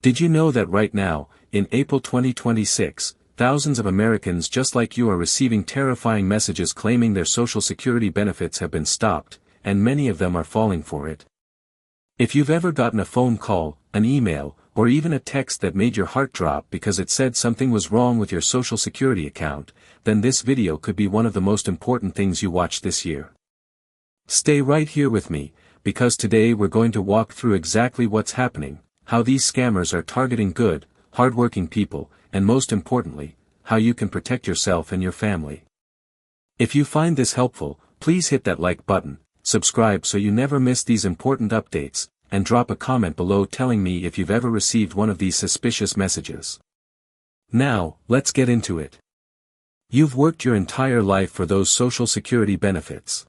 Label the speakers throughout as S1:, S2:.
S1: Did you know that right now, in April 2026, thousands of Americans just like you are receiving terrifying messages claiming their Social Security benefits have been stopped, and many of them are falling for it? If you've ever gotten a phone call, an email, or even a text that made your heart drop because it said something was wrong with your Social Security account, then this video could be one of the most important things you watch this year. Stay right here with me, because today we're going to walk through exactly what's happening, how these scammers are targeting good, hardworking people, and most importantly, how you can protect yourself and your family. If you find this helpful, please hit that like button, subscribe so you never miss these important updates, and drop a comment below telling me if you've ever received one of these suspicious messages. Now, let's get into it. You've worked your entire life for those Social Security benefits.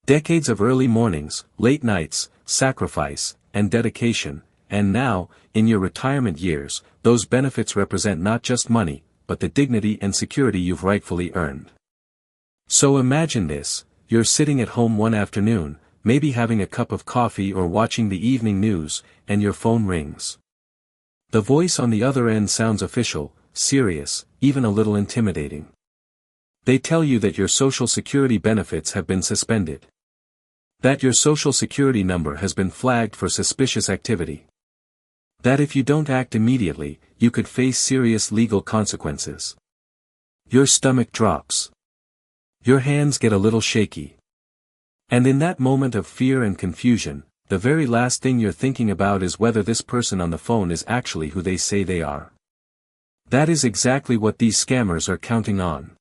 S1: Decades of early mornings, late nights, sacrifice, and dedication, and now, in your retirement years, those benefits represent not just money, but the dignity and security you've rightfully earned. So imagine this, you're sitting at home one afternoon, maybe having a cup of coffee or watching the evening news, and your phone rings. The voice on the other end sounds official, serious, even a little intimidating. They tell you that your Social Security benefits have been suspended. That your Social Security number has been flagged for suspicious activity. That if you don't act immediately, you could face serious legal consequences. Your stomach drops. Your hands get a little shaky. And in that moment of fear and confusion, the very last thing you're thinking about is whether this person on the phone is actually who they say they are. That is exactly what these scammers are counting on.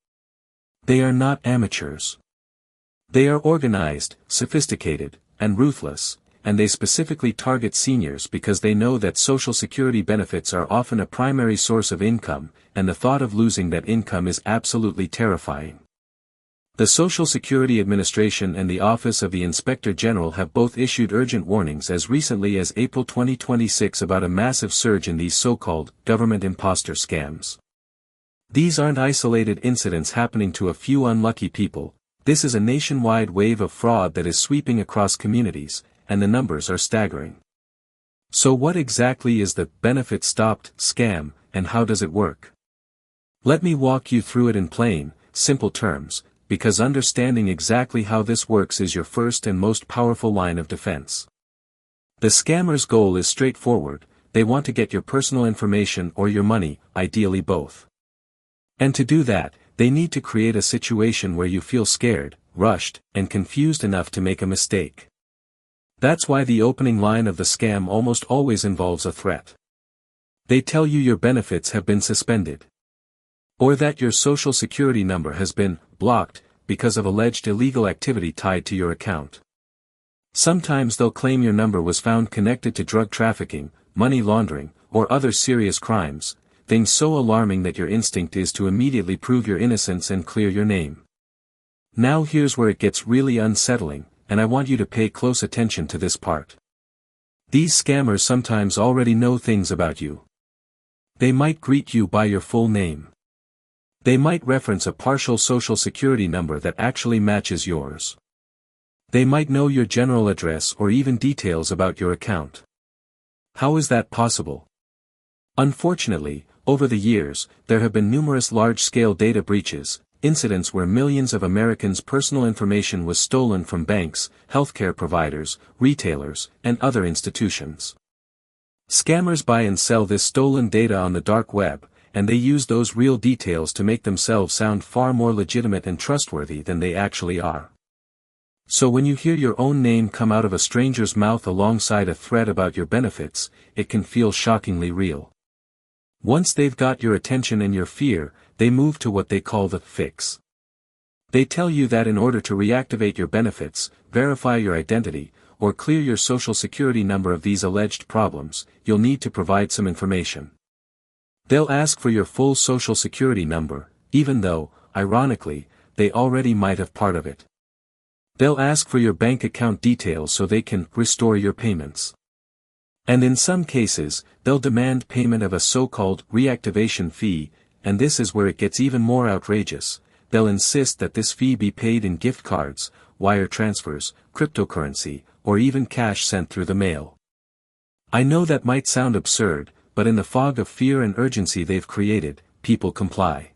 S1: They are not amateurs. They are organized, sophisticated, and ruthless, and they specifically target seniors because they know that Social Security benefits are often a primary source of income, and the thought of losing that income is absolutely terrifying. The Social Security Administration and the Office of the Inspector General have both issued urgent warnings as recently as April 2026 about a massive surge in these so-called government imposter scams. These aren't isolated incidents happening to a few unlucky people. This is a nationwide wave of fraud that is sweeping across communities, and the numbers are staggering. So what exactly is the benefit stopped scam, and how does it work? Let me walk you through it in plain, simple terms, because understanding exactly how this works is your first and most powerful line of defense. The scammer's goal is straightforward: they want to get your personal information or your money, ideally both. And to do that, they need to create a situation where you feel scared, rushed, and confused enough to make a mistake. That's why the opening line of the scam almost always involves a threat. They tell you your benefits have been suspended. Or that your Social Security number has been blocked because of alleged illegal activity tied to your account. Sometimes they'll claim your number was found connected to drug trafficking, money laundering, or other serious crimes, things so alarming that your instinct is to immediately prove your innocence and clear your name. Now here's where it gets really unsettling, and I want you to pay close attention to this part. These scammers sometimes already know things about you. They might greet you by your full name. They might reference a partial Social Security number that actually matches yours. They might know your general address or even details about your account. How is that possible? Unfortunately, over the years, there have been numerous large-scale data breaches, incidents where millions of Americans' personal information was stolen from banks, healthcare providers, retailers, and other institutions. Scammers buy and sell this stolen data on the dark web, and they use those real details to make themselves sound far more legitimate and trustworthy than they actually are. So when you hear your own name come out of a stranger's mouth alongside a threat about your benefits, it can feel shockingly real. Once they've got your attention and your fear, they move to what they call the fix. They tell you that in order to reactivate your benefits, verify your identity, or clear your Social Security number of these alleged problems, you'll need to provide some information. They'll ask for your full Social Security number, even though, ironically, they already might have part of it. They'll ask for your bank account details so they can restore your payments. And in some cases, they'll demand payment of a so-called reactivation fee, and this is where it gets even more outrageous. They'll insist that this fee be paid in gift cards, wire transfers, cryptocurrency, or even cash sent through the mail. I know that might sound absurd, but in the fog of fear and urgency they've created, people comply.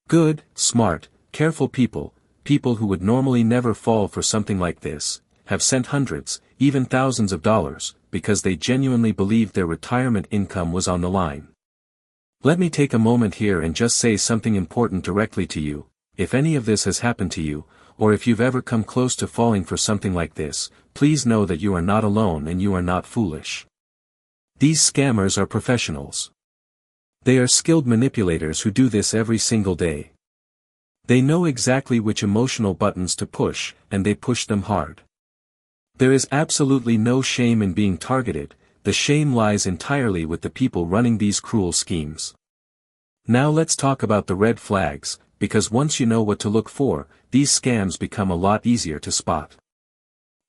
S1: Good, smart, careful people, people who would normally never fall for something like this, have sent hundreds, even thousands of dollars, because they genuinely believed their retirement income was on the line. Let me take a moment here and just say something important directly to you. If any of this has happened to you, or if you've ever come close to falling for something like this, please know that you are not alone and you are not foolish. These scammers are professionals. They are skilled manipulators who do this every single day. They know exactly which emotional buttons to push, and they push them hard. There is absolutely no shame in being targeted. The shame lies entirely with the people running these cruel schemes. Now let's talk about the red flags, because once you know what to look for, these scams become a lot easier to spot.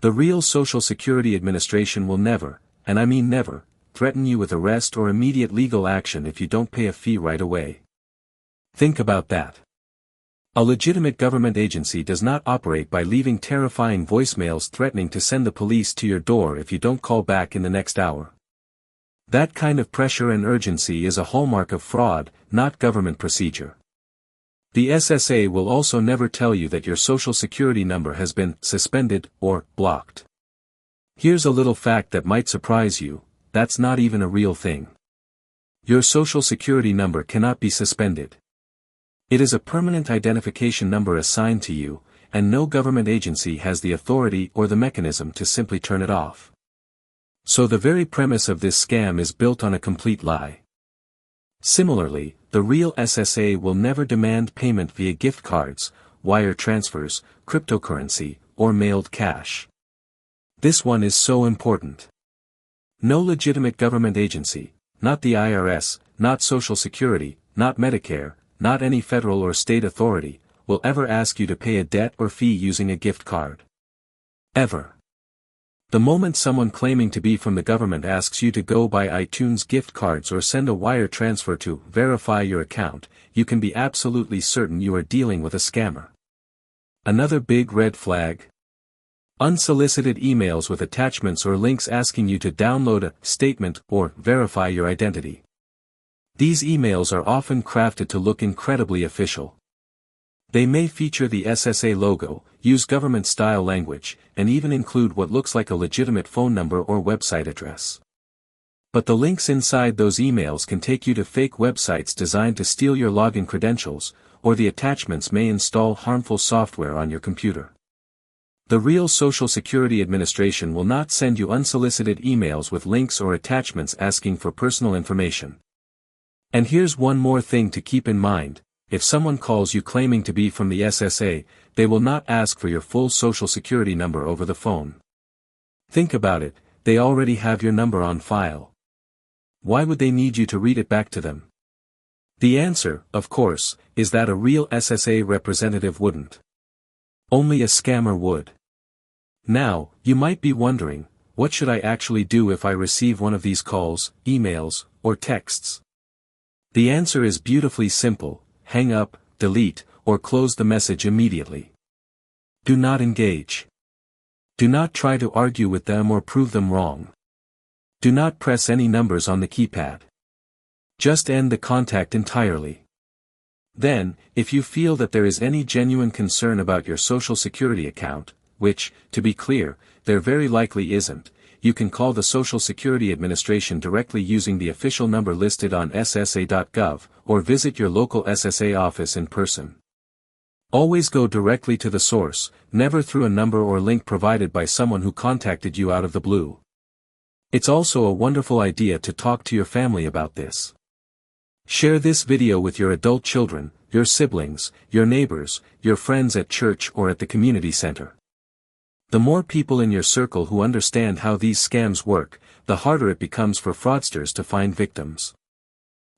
S1: The real Social Security Administration will never, and I mean never, threaten you with arrest or immediate legal action if you don't pay a fee right away. Think about that. A legitimate government agency does not operate by leaving terrifying voicemails threatening to send the police to your door if you don't call back in the next hour. That kind of pressure and urgency is a hallmark of fraud, not government procedure. The SSA will also never tell you that your Social Security number has been suspended or blocked. Here's a little fact that might surprise you: that's not even a real thing. Your Social Security number cannot be suspended. It is a permanent identification number assigned to you, and no government agency has the authority or the mechanism to simply turn it off. So the very premise of this scam is built on a complete lie. Similarly, the real SSA will never demand payment via gift cards, wire transfers, cryptocurrency, or mailed cash. This one is so important. No legitimate government agency, not the IRS, not Social Security, not Medicare, not any federal or state authority, will ever ask you to pay a debt or fee using a gift card. Ever. The moment someone claiming to be from the government asks you to go buy iTunes gift cards or send a wire transfer to verify your account, you can be absolutely certain you are dealing with a scammer. Another big red flag? Unsolicited emails with attachments or links asking you to download a statement or verify your identity. These emails are often crafted to look incredibly official. They may feature the SSA logo, use government-style language, and even include what looks like a legitimate phone number or website address. But the links inside those emails can take you to fake websites designed to steal your login credentials, or the attachments may install harmful software on your computer. The real Social Security Administration will not send you unsolicited emails with links or attachments asking for personal information. And here's one more thing to keep in mind: if someone calls you claiming to be from the SSA, they will not ask for your full Social Security number over the phone. Think about it, they already have your number on file. Why would they need you to read it back to them? The answer, of course, is that a real SSA representative wouldn't. Only a scammer would. Now, you might be wondering, what should I actually do if I receive one of these calls, emails, or texts? The answer is beautifully simple: hang up, delete, or close the message immediately. Do not engage. Do not try to argue with them or prove them wrong. Do not press any numbers on the keypad. Just end the contact entirely. Then, if you feel that there is any genuine concern about your Social Security account, which, to be clear, there very likely isn't, you can call the Social Security Administration directly using the official number listed on ssa.gov, or visit your local SSA office in person. Always go directly to the source, never through a number or link provided by someone who contacted you out of the blue. It's also a wonderful idea to talk to your family about this. Share this video with your adult children, your siblings, your neighbors, your friends at church or at the community center. The more people in your circle who understand how these scams work, the harder it becomes for fraudsters to find victims.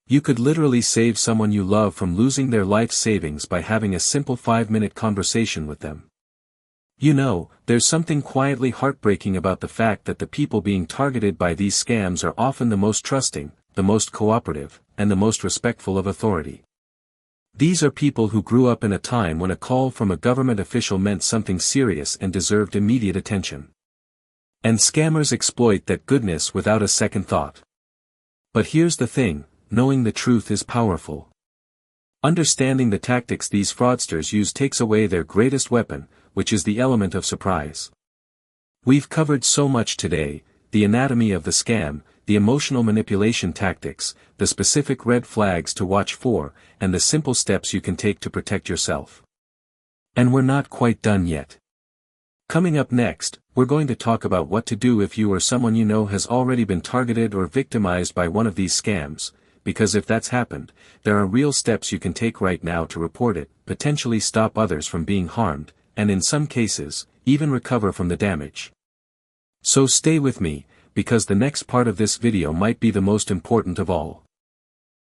S1: You could literally save someone you love from losing their life savings by having a simple 5-minute conversation with them. You know, there's something quietly heartbreaking about the fact that the people being targeted by these scams are often the most trusting, the most cooperative, and the most respectful of authority. These are people who grew up in a time when a call from a government official meant something serious and deserved immediate attention. And scammers exploit that goodness without a second thought. But here's the thing, knowing the truth is powerful. Understanding the tactics these fraudsters use takes away their greatest weapon, which is the element of surprise. We've covered so much today: the anatomy of the scam, the emotional manipulation tactics, the specific red flags to watch for, and the simple steps you can take to protect yourself. And we're not quite done yet. Coming up next, we're going to talk about what to do if you or someone you know has already been targeted or victimized by one of these scams, because if that's happened, there are real steps you can take right now to report it, potentially stop others from being harmed, and in some cases, even recover from the damage. So stay with me, because the next part of this video might be the most important of all.